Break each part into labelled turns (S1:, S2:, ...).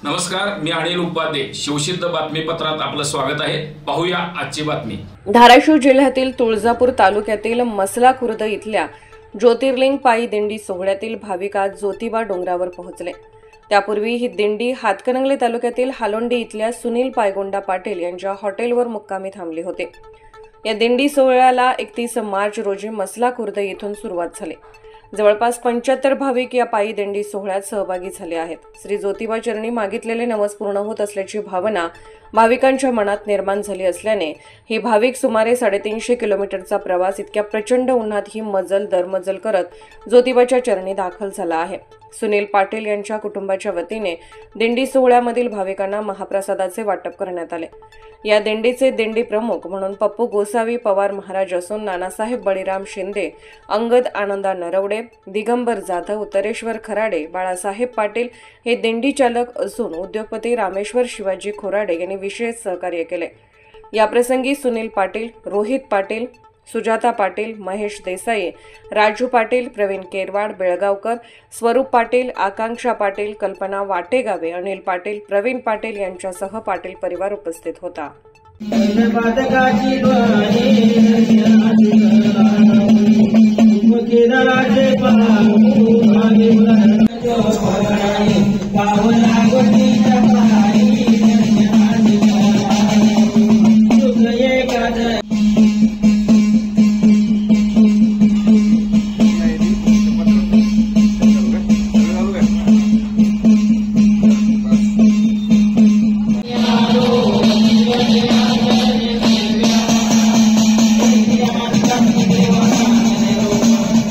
S1: नमस्कार, मी अनिल उपाध्ये. शिवसिद्ध बातमीपत्रात आपलं स्वागत आहे. पाहूया आजची बातमी.
S2: धाराशिव जिल्ह्यातील तुळजापूर तालुक्यातील मसला खुर्द इथल्या ज्योतिर्लिंग पायी दिंडी सोहळ्यातील भाविक आज ज्योतिबा डोंगरावर पोहोचले. त्यापूर्वी ही दिंडी हातकणंगले तालुक्यातील हालोंडी इथल्या सुनील पायगोंडा पाटील यांच्या हॉटेलवर मुक्कामी थांबली होती. या दिंडी सोहळ्याला 31 मार्च रोजी मसला खुर्द येथून सुरुवात झाली. जवळपास 75 भाविक या पायी दिंडी सोहळ्यात सहभागी झाले आहेत. श्री ज्योतिबा चरणी मागितलेले नवस पूर्ण होत असल्याची भावना भाविकांच्या मनात निर्माण झाली असल्याने हे भाविक सुमारे 350 किलोमीटरचा प्रवास इतक्या प्रचंड उन्हात ही मजल दरमजल करत ज्योतिबाच्या चरणी दाखल झाला आहे. सुनील पाटील यांच्या कुटुंबाच्या वतीने दिंडी सोहळ्यामधील भाविकांना महाप्रसादाचे वाटप करण्यात आले. या दिंडीचे दिंडी प्रमुख म्हणून पप्पू गोसावी पवार महाराज असून नानासाहेब बळीराम शिंदे, अंगद आनंदा नरवडे, दिगंबर जाधव, उत्तरेश्वर खराडे, बाळासाहेब पाटील हे दिंडी चालक असून उद्योगपती रामेश्वर शिवाजी खोराडे यांनी विशेष सहकार्य केले. याप्रसंगी सुनील पाटील, रोहित पाटील, सुजाता पाटील, महेश देसाई, राजू पाटील, प्रवीण केरवाड, बेळगावकर, स्वरूप पाटील, आकांक्षा पाटील, कल्पना वाटेगावे, अनिल पाटील, प्रवीण पाटील यांच्यासह पाटील परिवार उपस्थित होता.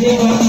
S3: देवा